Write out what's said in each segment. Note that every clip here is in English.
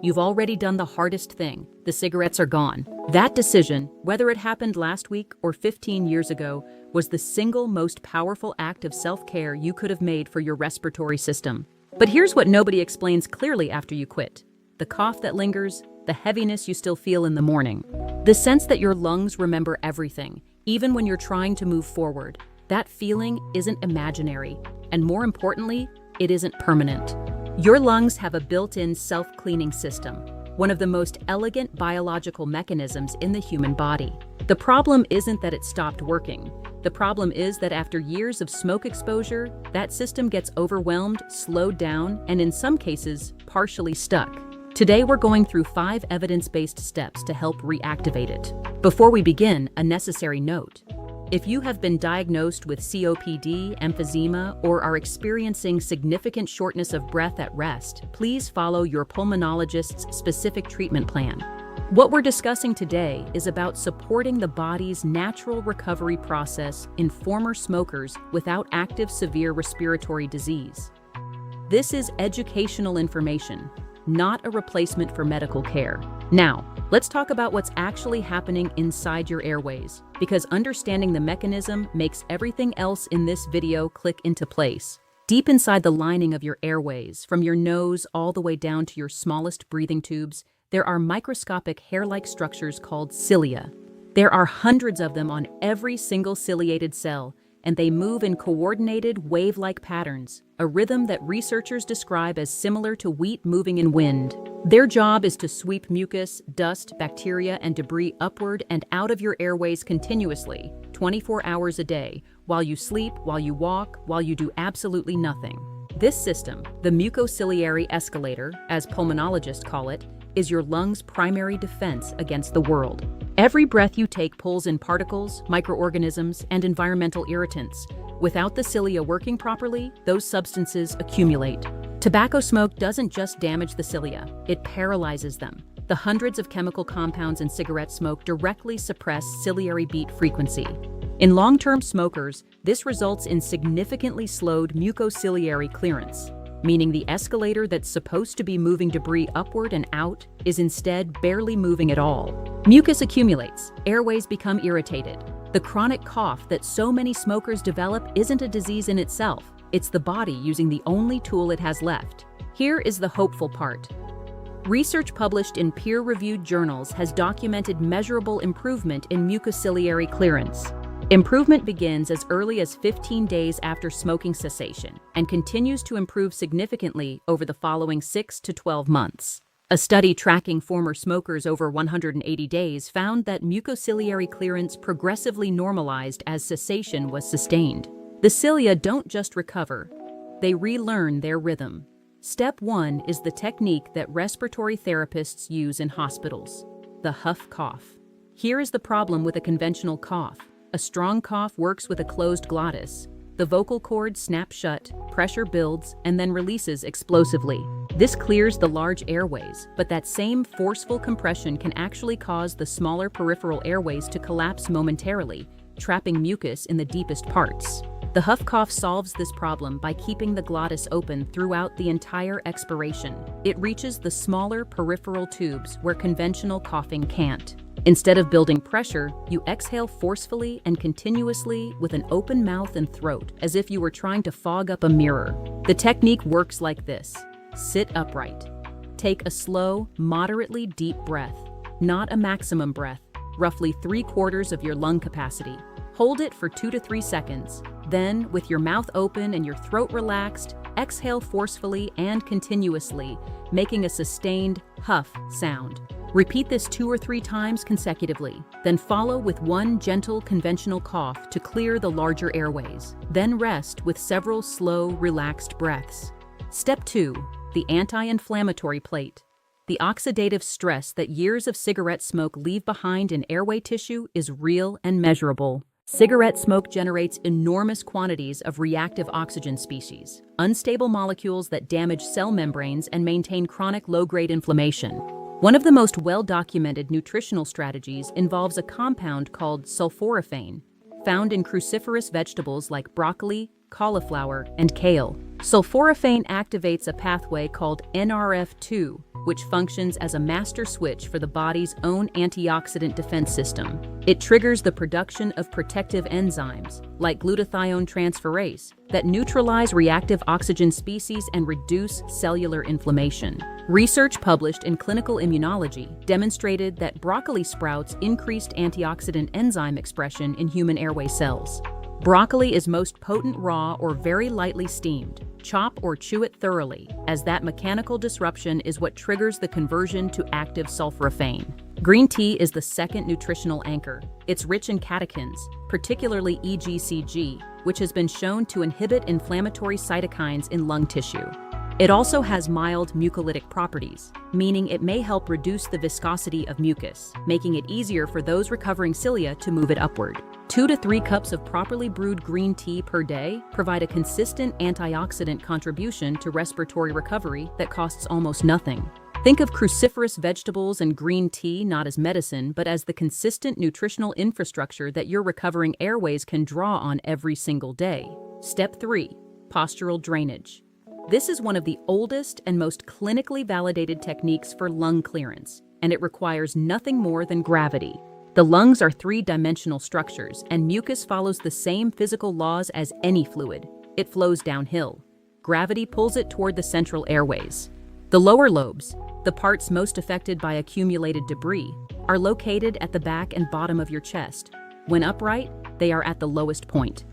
You've already done the hardest thing. The cigarettes are gone. That decision, whether it happened last week or 15 years ago, was the single most powerful act of self-care you could have made for your respiratory system. But here's what nobody explains clearly after you quit. The cough that lingers, the heaviness you still feel in the morning, the sense that your lungs remember everything, even when you're trying to move forward. That feeling isn't imaginary, and more importantly, it isn't permanent. Your lungs have a built-in self-cleaning system, one of the most elegant biological mechanisms in the human body. The problem isn't that it stopped working. The problem is that after years of smoke exposure, that system gets overwhelmed, slowed down, and in some cases, partially stuck. Today, we're going through 5 evidence-based steps to help reactivate it. Before we begin, a necessary note. If you have been diagnosed with COPD, emphysema, or are experiencing significant shortness of breath at rest, please follow your pulmonologist's specific treatment plan. What we're discussing today is about supporting the body's natural recovery process in former smokers without active severe respiratory disease. This is educational information, not a replacement for medical care. Now, let's talk about what's actually happening inside your airways, because understanding the mechanism makes everything else in this video click into place. Deep inside the lining of your airways, from your nose all the way down to your smallest breathing tubes, there are microscopic hair-like structures called cilia. There are hundreds of them on every single ciliated cell, and they move in coordinated wave-like patterns, a rhythm that researchers describe as similar to wheat moving in wind. Their job is to sweep mucus, dust, bacteria, and debris upward and out of your airways continuously, 24 hours a day, while you sleep, while you walk, while you do absolutely nothing. This system, the mucociliary escalator, as pulmonologists call it, is your lungs' primary defense against the world. Every breath you take pulls in particles, microorganisms, and environmental irritants. Without the cilia working properly, those substances accumulate. Tobacco smoke doesn't just damage the cilia, it paralyzes them. The hundreds of chemical compounds in cigarette smoke directly suppress ciliary beat frequency. In long-term smokers, this results in significantly slowed mucociliary clearance, meaning the escalator that's supposed to be moving debris upward and out is instead barely moving at all. Mucus accumulates, airways become irritated. The chronic cough that so many smokers develop isn't a disease in itself, it's the body using the only tool it has left. Here is the hopeful part. Research published in peer-reviewed journals has documented measurable improvement in mucociliary clearance. Improvement begins as early as 15 days after smoking cessation and continues to improve significantly over the following 6 to 12 months. A study tracking former smokers over 180 days found that mucociliary clearance progressively normalized as cessation was sustained. The cilia don't just recover, they relearn their rhythm. Step 1 is the technique that respiratory therapists use in hospitals, the huff cough. Here is the problem with a conventional cough. A strong cough works with a closed glottis. The vocal cords snap shut, pressure builds, and then releases explosively. This clears the large airways, but that same forceful compression can actually cause the smaller peripheral airways to collapse momentarily, trapping mucus in the deepest parts. The huff cough solves this problem by keeping the glottis open throughout the entire expiration. It reaches the smaller peripheral tubes where conventional coughing can't. Instead of building pressure, you exhale forcefully and continuously with an open mouth and throat, as if you were trying to fog up a mirror. The technique works like this. Sit upright. Take a slow, moderately deep breath, not a maximum breath, roughly 3/4 of your lung capacity. Hold it for 2 to 3 seconds. Then, with your mouth open and your throat relaxed, exhale forcefully and continuously, making a sustained huff sound. Repeat this 2 or 3 times consecutively, then follow with one gentle conventional cough to clear the larger airways. Then rest with several slow, relaxed breaths. Step 2, the anti-inflammatory plate. The oxidative stress that years of cigarette smoke leave behind in airway tissue is real and measurable. Cigarette smoke generates enormous quantities of reactive oxygen species, unstable molecules that damage cell membranes and maintain chronic low-grade inflammation. One of the most well-documented nutritional strategies involves a compound called sulforaphane, found in cruciferous vegetables like broccoli, cauliflower, and kale. Sulforaphane activates a pathway called NRF2, which functions as a master switch for the body's own antioxidant defense system. It triggers the production of protective enzymes, like glutathione transferase, that neutralize reactive oxygen species and reduce cellular inflammation. Research published in Clinical Immunology demonstrated that broccoli sprouts increased antioxidant enzyme expression in human airway cells. Broccoli is most potent raw or very lightly steamed. Chop or chew it thoroughly, as that mechanical disruption is what triggers the conversion to active sulforaphane. Green tea is the second nutritional anchor. It's rich in catechins, particularly EGCG, which has been shown to inhibit inflammatory cytokines in lung tissue. It also has mild mucolytic properties, meaning it may help reduce the viscosity of mucus, making it easier for those recovering cilia to move it upward. 2 to 3 cups of properly brewed green tea per day provide a consistent antioxidant contribution to respiratory recovery that costs almost nothing. Think of cruciferous vegetables and green tea not as medicine, but as the consistent nutritional infrastructure that your recovering airways can draw on every single day. Step 3. Postural drainage. This is one of the oldest and most clinically validated techniques for lung clearance, and it requires nothing more than gravity. The lungs are 3-dimensional structures, and mucus follows the same physical laws as any fluid. It flows downhill. Gravity pulls it toward the central airways. The lower lobes, the parts most affected by accumulated debris, are located at the back and bottom of your chest. When upright, they are at the lowest point.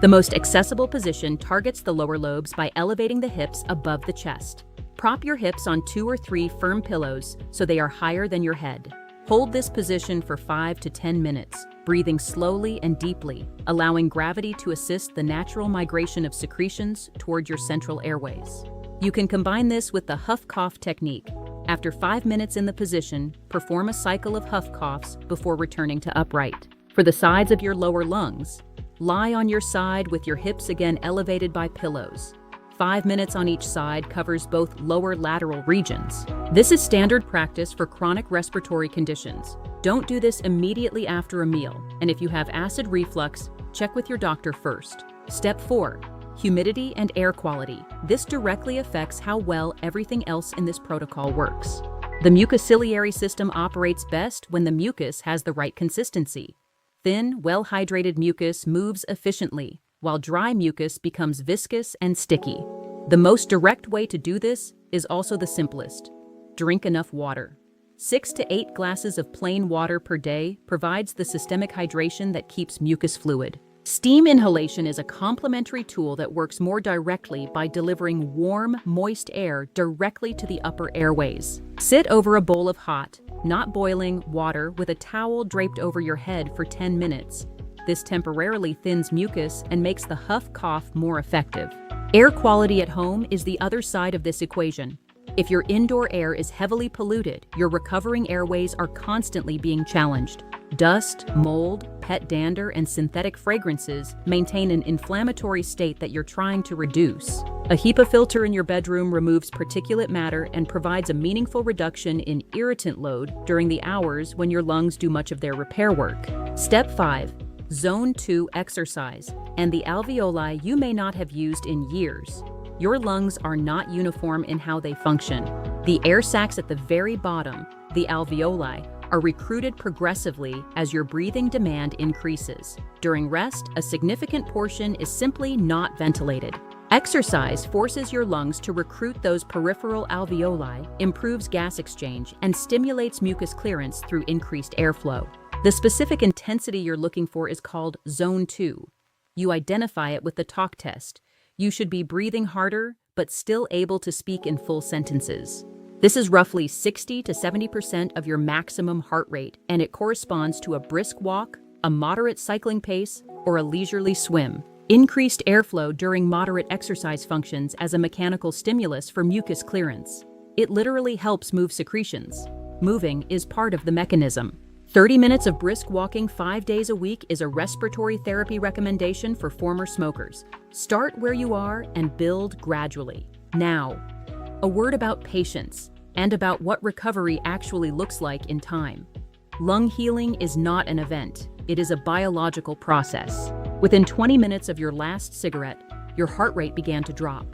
The most accessible position targets the lower lobes by elevating the hips above the chest. Prop your hips on 2 or 3 firm pillows so they are higher than your head. Hold this position for 5 to 10 minutes, breathing slowly and deeply, allowing gravity to assist the natural migration of secretions toward your central airways. You can combine this with the huff-cough technique. After 5 minutes in the position, perform a cycle of huff-coughs before returning to upright. For the sides of your lower lungs, lie on your side with your hips again elevated by pillows. 5 minutes on each side covers both lower lateral regions. This is standard practice for chronic respiratory conditions. Don't do this immediately after a meal, and if you have acid reflux, check with your doctor first. Step 4. Humidity and air quality. This directly affects how well everything else in this protocol works. The mucociliary system operates best when the mucus has the right consistency. Thin, well-hydrated mucus moves efficiently, while dry mucus becomes viscous and sticky. The most direct way to do this is also the simplest. Drink enough water. 6 to 8 glasses of plain water per day provides the systemic hydration that keeps mucus fluid. Steam inhalation is a complementary tool that works more directly by delivering warm, moist air directly to the upper airways. Sit over a bowl of hot, not boiling, water with a towel draped over your head for 10 minutes. This temporarily thins mucus and makes the huff-cough more effective. Air quality at home is the other side of this equation. If your indoor air is heavily polluted, your recovering airways are constantly being challenged. Dust, mold, pet dander, and synthetic fragrances maintain an inflammatory state that you're trying to reduce. A HEPA filter in your bedroom removes particulate matter and provides a meaningful reduction in irritant load during the hours when your lungs do much of their repair work. Step 5. Zone 2 exercise, and the alveoli you may not have used in years. Your lungs are not uniform in how they function. The air sacs at the very bottom, the alveoli, are recruited progressively as your breathing demand increases. During rest, a significant portion is simply not ventilated. Exercise forces your lungs to recruit those peripheral alveoli, improves gas exchange, and stimulates mucus clearance through increased airflow. The specific intensity you're looking for is called Zone 2. You identify it with the talk test. You should be breathing harder, but still able to speak in full sentences. This is roughly 60 to 70% of your maximum heart rate, and it corresponds to a brisk walk, a moderate cycling pace, or a leisurely swim. Increased airflow during moderate exercise functions as a mechanical stimulus for mucus clearance. It literally helps move secretions. Moving is part of the mechanism. 30 minutes of brisk walking 5 days a week is a respiratory therapy recommendation for former smokers. Start where you are and build gradually. Now, a word about patience and about what recovery actually looks like in time. Lung healing is not an event. It is a biological process. Within 20 minutes of your last cigarette, your heart rate began to drop.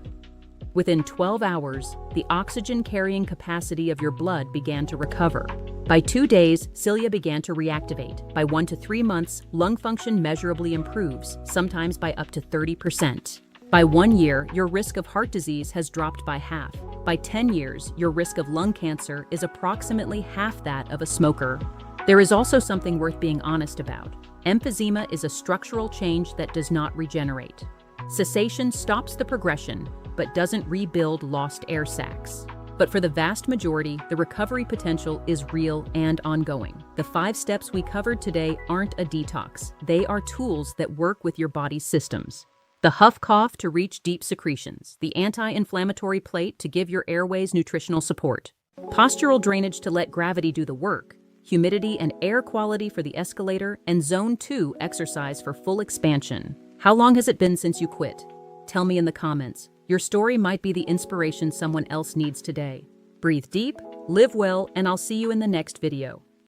Within 12 hours, the oxygen-carrying capacity of your blood began to recover. By 2 days, cilia began to reactivate. By 1 to 3 months, lung function measurably improves, sometimes by up to 30%. By 1 year, your risk of heart disease has dropped by half. By 10 years, your risk of lung cancer is approximately half that of a smoker. There is also something worth being honest about. Emphysema is a structural change that does not regenerate. Cessation stops the progression, but doesn't rebuild lost air sacs. But for the vast majority, the recovery potential is real and ongoing. The 5 steps we covered today aren't a detox. They are tools that work with your body's systems. The huff cough to reach deep secretions, the anti-inflammatory plate to give your airways nutritional support, postural drainage to let gravity do the work, humidity and air quality for the escalator, and zone 2 exercise for full expansion. How long has it been since you quit? Tell me in the comments. Your story might be the inspiration someone else needs today. Breathe deep, live well, and I'll see you in the next video.